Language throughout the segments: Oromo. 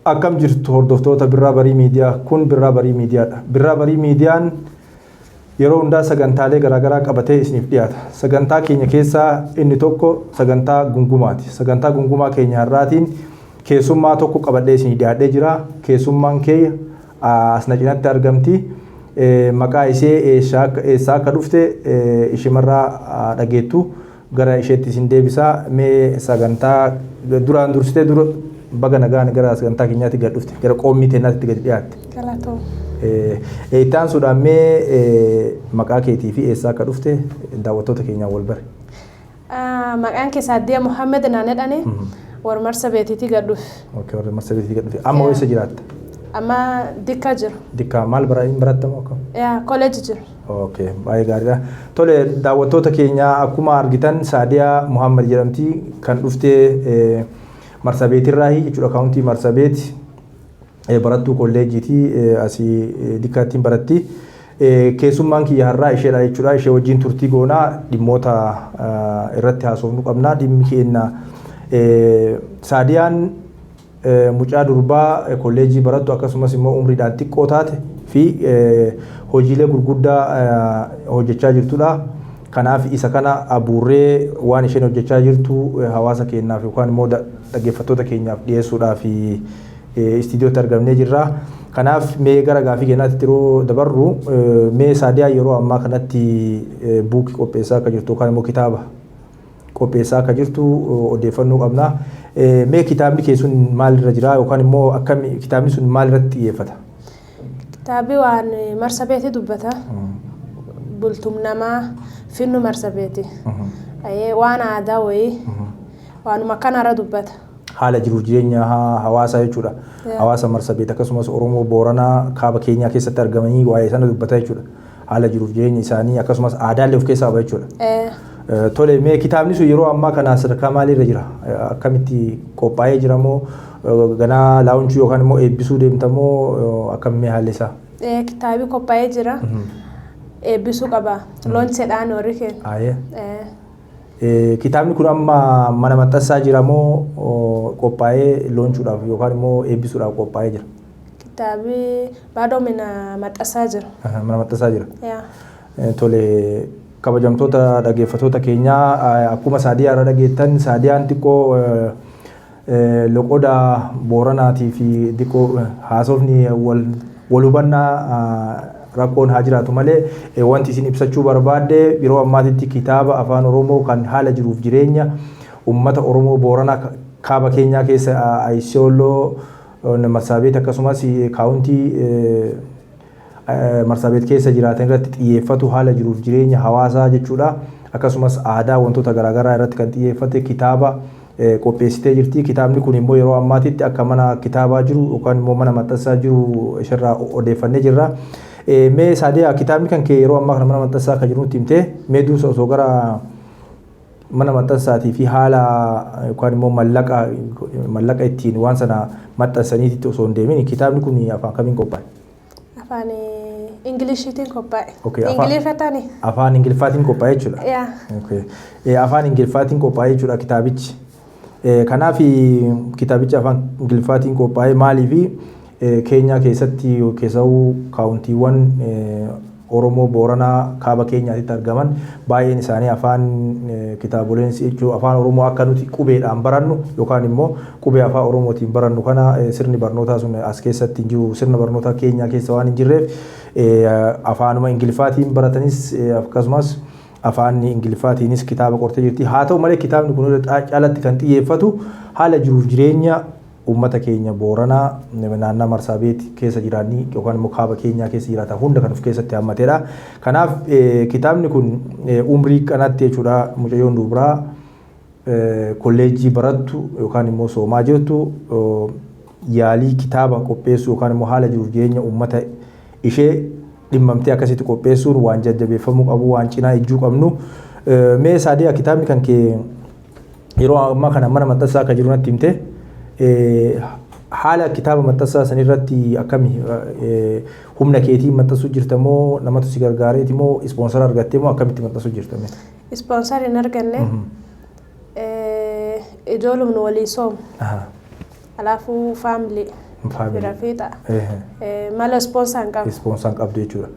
Akkam jirtu hordoftoota Birraa Barii Miidiyaa kun Birraa Barii Miidiyaadha. Birraa Barii Miidiyaan yeroo hundaa sagantaalee garaagaraa qabatee isiniif dhiyaata. Sagantaa keenya keessaa inni tokko sagantaa gungumaati. Sagantaa gungumaa keenya har'aatiin keessummaa tokko qabadhee isinii dhiyaadhee jira. Keessummaan keenya asna cinatti argamti. Maqaa ishee eessaa akka dhufte ishimarraa dhageettu gara isheetti isin deebisaa. Mee sagantaa duraan dursitee dura baga nagaan gara sagantaa keenyaatti gad dhufte gara qoomii teenyaatti gad dhiyaatte. Galatoo. Itti aansuudhaan mee maqaa keetii fi eessaa akka dhufte daawwattoota keenyaan wal bare. Maqaan kee Saaddiyaa Muhammed naan jedhani warra Marsabeetiitii gad dhufe. Okay, warra Marsabeetiitii gad dhufe. Amma eessa jiraatta? Amma Dikkaa jira. Dikkaa maal barattamu akka? Kolleejii jira. Okay, baay'ee gaariidha. Tole daawwattoota keenyaa akkuma argitan Saadiyaa Muhammed jedhamti kan dhuftee Marsabeetirraa jechuudha. Kaawuntii Marsabeet barattuu kolleejiitii asii Dikkaattiin baratti. Keessummaan kiyya har'aa isheedha jechuudha. Ishee wajjin turtii goonaa dhimmoota irratti haasofnu qabna. Dhimmi keenya Saadiyaan mucaa durbaa kolleejii barattu akkasumas immoo umriidhaan xiqqoo taate fi hojiilee gurguddaa hojjechaa jirtudha. Kanaaf isa kana abuurree waan isheen hojjechaa jirtu hawaasa keenyaaf yookaan immoo dhaggeeffattoota keenyaaf dhiyeessuudhaaf istiidiyootti argamnee jirra. Kanaaf mee gara gaafii keenyaatti yeroo dabarru mee Saadiyaa yeroo ammaa kanatti buukii qopheessaa akka jirtu yookaan immoo kitaaba qopheessaa akka jirtu odeeffannoo qabna. Mee kitaabni kee sun maalirra jira yookaan immoo akkami kitaabni sun maalirratti xiyyeeffata? Kitaabni waan Marsabeetii dubbata. Bultumnamaa finnu Marsabeeti. Waan aadaa wayii waanuma kanarra dubbata. Haala jiruuf jireenya hawaasaa jechuudha. Hawaasa Marsabeet akkasumas Oromoo Booranaa kaaba keenyaa keessatti argamanii waa'ee sana dubbata jechuudha. Haala jiruuf jireenya isaanii akkasumas aadaalee of keessaa qaba jechuudha. Tole mee kitaabni sun yeroo ammaa kana sadarkaa maaliirra jira? Akkamitti qophaa'ee jira moo ganaa laawunchii yookaan immoo eebbisuu deemta moo akkam haalli isaa? Kitaabni qophaa'ee jira. Eebbisuu qaba. Looncheedhaan warri keenya. Kitaabni kun amma mana maxxansaa jira moo qophaa'ee loonchuudhaaf yookaan immoo eebbisuudhaaf qophaa'ee jira? Kitaabni baaduu mana maxxansaa jira. Mana maxxansaa jira. Tole kabajamtoota dhaggeeffattoota keenyaa akkuma Saadiyaa irra dhageettan Saadiyaan xiqqoo loqoda Booranaatii fi xiqqoo haasofni wal hubannaa rakkoon haa jiraatu malee wanti isin ibsachuu barbaadde yeroo ammaatitti kitaaba afaan Oromoo kan haala jiruuf jireenya uummata Oromoo Booranaa kaaba keenyaa keessa Ayisiyooloo Marsabeet akkasumas kaawuntii Marsabeet keessa jiraatan irratti xiyyeeffatu haala jiruuf jireenya hawaasaa jechuudha. Akkasumas aadaa wantoota garaagaraa irratti kan xiyyeeffate kitaaba qopheessitee jirti. Kitaabni kun immoo yeroo ammaatitti akka mana kitaabaa jiru yookaan immoo mana maxxansaa jiru isheerraa odeeffannee jirra. Mee Saadiyaa kitaabni kan kee yeroo ammaa kana mana maxxansaa akka jiru nutti himtee mee duusa osoo gara mana maxxansaatii fi haala yookaan immoo mallaqa ittiin waan sana maxxansaniitti osoo hin deemin kitaabni kun afaan kamiin qophaa'e? Afaan Ingiliishiitiin qophaa'e. Ingiliffataani? Afaan Ingiliffaatiin qophaa'e jechuudha. Afaan Ingiliffaatiin qophaa'e jechuudha kitaabichi. Kanaaf kitaabichi afaan Ingiliffaatiin qophaa'e maaliifi Keenyaa keessatti keessawuu kaawuntiiwwan Oromoo Booranaa kaaba keenyaatti argaman baay'een isaanii afaan kitaaboleen jechuun afaan Oromoo akka nuti qubeedhaan barannu yookaan immoo qubee afaan Oromootiin barannu kana sirni barnootaa sun as keessatti jiru sirna barnootaa keenyaa keessa waan hin jirreef afaanuma Ingiliffaatiin baratanis akkasumas afaan Ingiliffaatiinis kitaaba qortee jirti. Haa ta'u malee kitaabni kun caalatti kan xiyyeeffatu haala jiruuf jireenya uummata keenya Booranaa naannoo Marsabeet keessa jiraanii yookaan immoo kaaba keenyaa keessa jiraatan hunda kan of keessatti hammatedha. Kanaaf kitaabni kun umrii kanatti jechuudha mucayyoon dubaraa kolleejii barattu yookaan immoo soomaa jirtu yaalii kitaaba qopheessuu yookaan immoo haala jiruuf jireenya uummata ishee dhimmamtee akkasitti qopheessuun waan jajjabeeffamuu qabu waan cinaa ijjuu qabnu. Mee Saadiyaa kitaabni kan kee yeroo ammaa kana mana maxxansaa akka jiru natti himte. Haala kitaaba maxxansaa sanirratti akkami humna keetiin maxxansuu jirta moo namatu si gargaareeti moo ispoonsara argattee moo akkamitti maxxansuu jirta? Ispoonsara hin arganne. Ijoolumni walii soomu. Alaafuu faamilii Bira fiixa. Mala ispoonsaan qabu. Ispoonsaan qabdu jechuudha.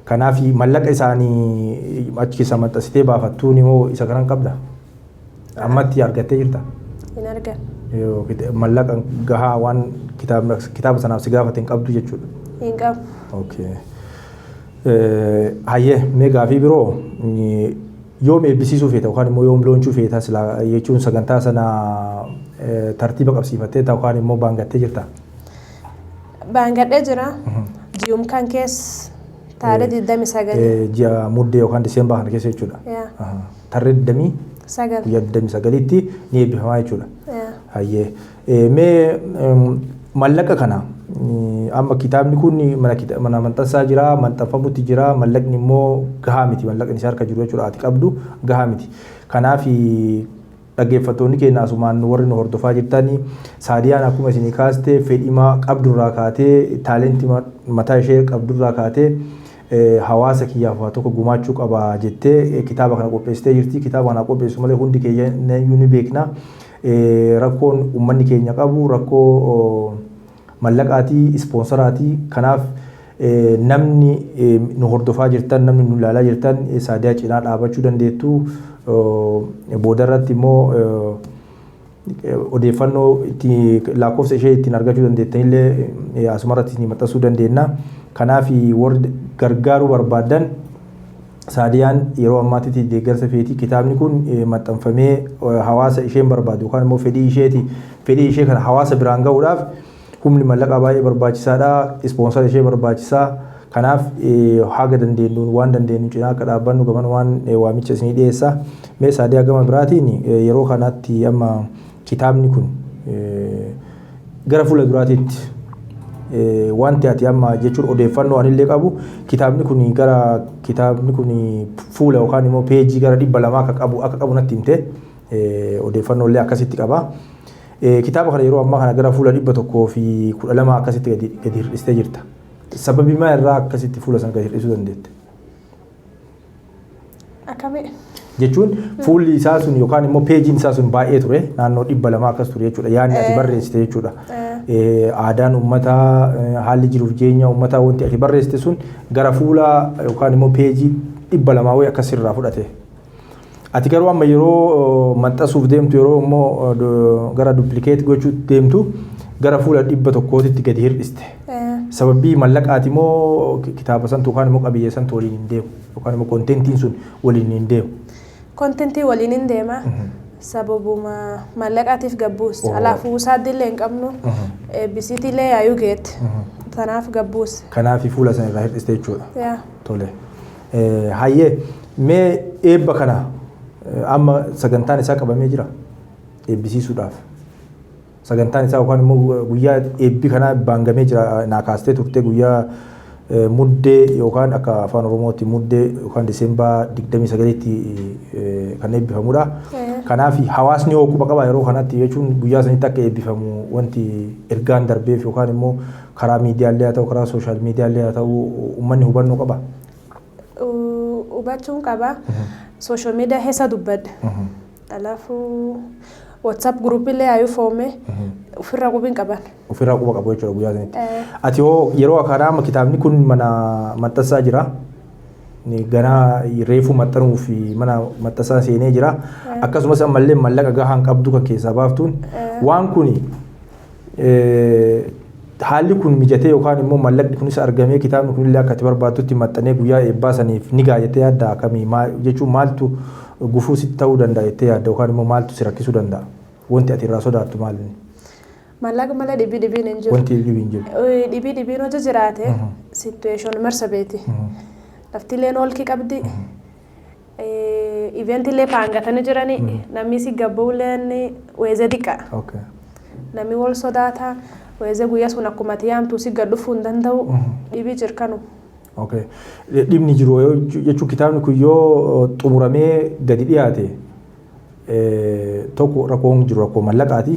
Kanaaf mallaqa isaanii achi keessa maxxansitee baafattuun immoo isa kanan qabda. Ammatti argattee jirta. Hin argan. Mallaqa gahaa waan kitaaba sanaaf si gaafate hin qabdu jechuudha. Hin qabu. Okay. Hayyee mee gaafii biroo yoom eebbisiisuu feeta yookaan immoo yoom loonchuu feeta jechuun sagantaa sana tartiiba qabsiifattee yookaan immoo baangattee jirta? Baangadhee jira. Ji'um kan keessa taaree 29. Ji'a muddee yookaan diseembaa kana keessa jechuudha. Tarree 29 guyyaa 29tti ni eebbifamaa jechuudha. Hayyee mee mallaqa kana amma kitaabni kun mana maxxansaa jira, maxxanfamutti jira, mallaqni immoo gahaa miti, mallaqni isaa harka jiru jechuudha ati qabdu gahaa miti. Kanaaf dhaggeeffattoonni keenya asumaan warri nu hordofaa jirtanii Saadiyaan akkuma isinii kaastee fedhimaa qabdurraa kaatee taalentii mataa ishee qabdurraa kaatee hawaasa kiyyaaf waa tokko gumaachuu qaba jettee kitaaba kana qopheessitee jirti. Kitaaba kana qopheessu malee hundi keenya ni beekna. Rakkoon uummanni keenya qabu rakkoo mallaqaatii, ispoonsoraatii. Kanaaf namni nu hordofaa jirtan, namni nu ilaalaa jirtan Saadiyaa cinaa dhaabachuu dandeettu. Boodarratti immoo odeeffannoo lakkoofsa ishee ittiin argachuu dandeettanillee asumarratti ni maxxansuu dandeenya. Kanaaf warri gargaaruu barbaadan Saadiyaan yeroo ammaatitti deeggarsa feetii kitaabni kun maxxanfamee hawaasa isheen barbaadu yookaan immoo fedhii ishee kana hawaasa biraan gahuudhaaf humni mallaqaa baay'ee barbaachisaadha. Ispoonsara ishee barbaachisaa. Kanaaf haga dandeenyuun waan dandeenyu cinaa akka dhaabbannu gaman waan waamicha isinii dhiyeessa. Mee Saadiyaa gama biraatiin yeroo kanatti amma kitaabni kun gara fuula duraatiitti wanti ati amma jechuun odeeffannoo anillee qabu kitaabni kun fuula yookaan immoo peejii gara 200 akka qabu natti himte odeeffannoo illee akkasitti qaba. Kitaaba kana yeroo ammaa kana gara fuula 112 akkasitti gadi hir'istee jirta. Sababii maa irraa akkasitti fuula sana gadi hir'isuu dandeette? Akkamii? Jechuun fuulli isaa sun yookaan immoo peejiin isaa sun baay'ee ture naannoo 200 akkas ture jechuudha. Yaadni ati barreessite jechuudha. Aadaan uummataa, haalli jiruuf jireenya uummataa wanti ati barreessite sun gara fuula yookaan immoo peejii 200 wayii akkas irraa fudhate. Ati garuu amma yeroo maxxansuuf deemtu yeroo immoo gara duplikeet gochuutti deemtu gara fuula 100tti gadi hir'iste. Sababii mallaqaati moo kitaaba santu yookaan immoo qabiyyee santu waliin hin deemu yookaan immoo kontentiin sun waliin hin deemu. Kontentii waliin hin deema. Sababuma mallaqaatiif gabbuus. Alaafuu isaadillee hin qabnu. Eebbisiitillee yaayuu geette. Kanaaf gabbuus. Kanaaf fuula sana irraa hir'iste jechuudha. Tole. Hayyee mee eebba kana amma sagantaan isaa qabamee jira eebbisiisuudhaaf. Sagantaan isaa yookaan immoo guyyaa eebbi kanaa baangamee jira naa kaastee turte guyyaa muddee yookaan akka afaan oromootti muddee yookaan diseembaa 29tti kan eebbifamudha. Kanaaf hawaasni hoo quba qaba yeroo kanatti jechuun guyyaa sanitti akka eebbifamu wanti ergaan darbeef yookaan immoo karaa miidiyaalee haa ta'u karaa sooshaal miidiyaalee haa ta'u uummanni hubannoo qaba. Hubachuun qaba. Sooshaal miidiyaa keessa dubbadde. Alaafuu WhatsApp gruupillee ayuu foome ofirraa qubiin qaban. Ofirraa quba qabu jechuudha guyyaa sanitti. Ati hoo yeroo akkanaa kitaabni kun mana maxxansaa jira. Ganaa reefuu maxxanuu fi mana maxxansaa seenee jira. Akkasumas ammallee mallaqa gahaan qabdu kan keessaa baaftuun waan kun haalli kun mijatee yookaan immoo mallaqni kunis argamee kitaabni kunillee akka itti barbaaddutti maxxanee guyyaa eebbaa saniif ni ga'a jettee yaadda akkamii jechuun maaltu gufuu sitti ta'uu danda'a jettee yaadda yookaan immoo maaltu si rakkisuu danda'a? Wanti ati irraa sodaattu maali? Mallaqa malee dhibiin hin jiru. Wanti dhibiin jiru. Dhibiin hojii jiraate situeeshoon marsa beeti. Laftillee noolkii qabdi. Iventillee paangatanii jiranii namni si gabbuuleen weezee dhiqa. Namni wal sodaata. Weezee guyyaa sun akkuma yaamtu si gad dhufuu hin danda'u dhibii jirkanu. Dhibni jiru jechuun kitaabni kun yoo xumuramee gadi dhiyaate tokko rakkoon jiru rakkoo mallaqaati.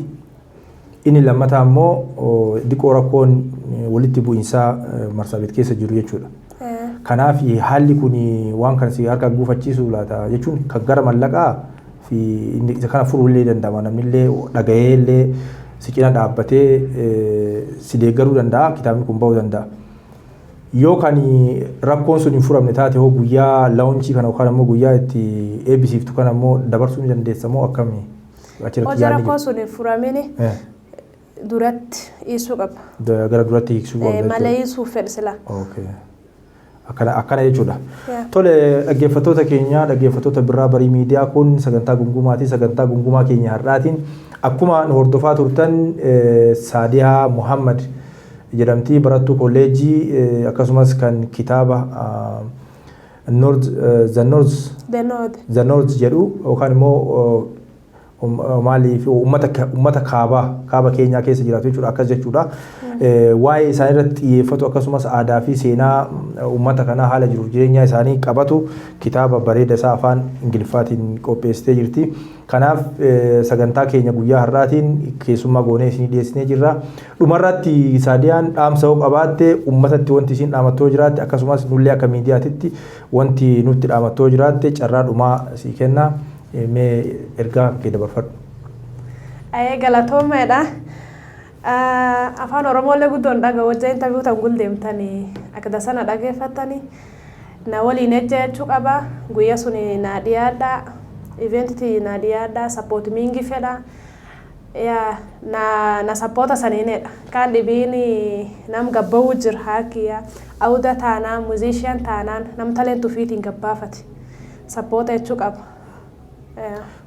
Inni lammataa immoo diqoo rakkoon walitti bu'iinsaa Marsaabeet keessa jiru jechuudha. Kanaaf haalli kun waan kana si harka gufachiisu laata jechuun kan gara mallaqaa fi isa kana furuullee danda'ama namnillee dhaga'eellee si cina dhaabbatee si deeggaruu danda'a kitaabni kun bahuu danda'a. Yoo kan rakkoon sun hin furamne taate hoo guyyaa laawunchii kana yookaan ammoo guyyaa itti eebbisiiftu kana ammoo dabarsuu ni dandeessa moo akkamii? Hojii rakkoon sun hin furamne duratti hiisuu qaba. Gara duratti hiiksuu qaba. Malee hiisuuf fedhe sila. Akkana jechuudha. Tole dhaggeeffattoota keenya dhaggeeffattoota Birraa Barii Miidiyaa kun sagantaa gungumaati. Sagantaa gungumaa keenya har'aatiin akkuma nu hordofaa turtan Saadiyaa Muhammad jedhamtii barattuu kolleejjii akkasumas kan kitaaba The North jedhu yookaan immoo maaliif uummata kaaba keenyaa keessa jiraatu jechuudha akkas jechuudha. Waa'ee isaanii irratti xiyyeeffatu akkasumas aadaa fi seenaa uummata kanaa haala jiruuf jireenya isaanii qabatu kitaaba bareeda isaa afaan Ingiliffaatiin qopheessitee jirti. Kanaaf sagantaa keenya guyyaa har'aatiin keessummaa goonee isinii dhiyeessinee jirra. Dhumarratti Saadiyaan dhaamsa hoo qabaatte uummatatti wanti isin dhaamattoo jiraatte akkasumas nullee akka miidiyaatitti wanti nutti dhaamattoo jiraatte carraa dhumaa sii kenna. Mee ergaa kee dabarfadhu. Galatoomeedha. Afaan Oromoolee guddoon dhagaa wajjin interview tan guldeemtanii akka dasana dhageeffatanii na waliin ejja jechuu qaba. Guyyaa sun na dhiyaadha. Eventii na dhiyaadha. Support mingi fedha. Na supporta saniinedha. Kan dhibiin nam gabbawuu jira hakiya. Awuda taanaan, musician taanaan nam talentu fiitiin gabbaafate. Supporta jechuu qaba.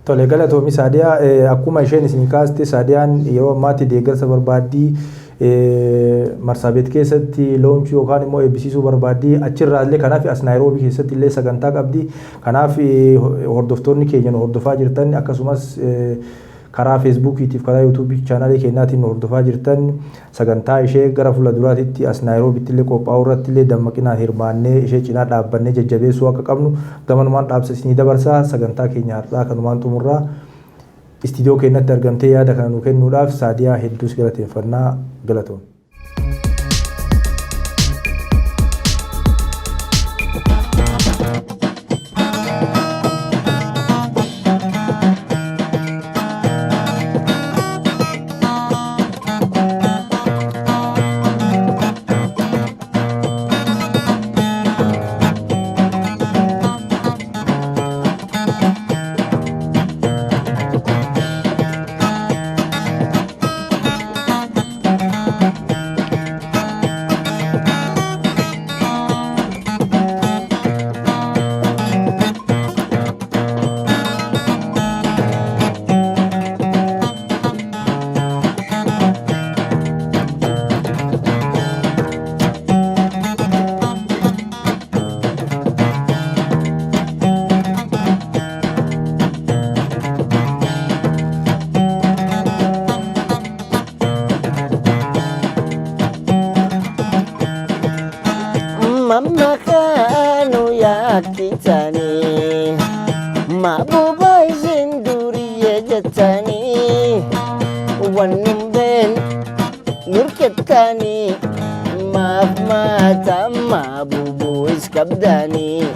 Tole galatoomi Saadiyaa akkuma isheen isin kaaste Saadiyaan yeroo ammaatti deeggarsa barbaaddii Marsaabeet keessatti loonchii yookaan immoo eebbisiisuu barbaaddii achirraa illee kanaaf as Naayiroobii keessatti illee sagantaa qabdi. Kanaaf hordoftoonni keenya nu hordofaa jirtan akkasumas karaa feesbuukiitiif karaa yuutuubii chaanaalii keenyaatiin nu hordofaa jirtan sagantaa ishee gara fuulduraatti as Naayiroobiitti illee qophaa'uu irratti illee dammaqinaan hirmaannee ishee cinaa dhaabbannee jajjabeessuu akka qabnu gamanumaan dhaamsa isinii dabarsaa. Sagantaa keenya har'aa kanumaan xumurraa istiidiyoo keenyatti argamtee yaada kana nu kennuudhaaf Saadiyaa hedduus galateeffannaa. Galatoom. Kitani Mabuba Zinduriye Jatani Wanimben Nurketani Mafmata Mabubu Iskabdani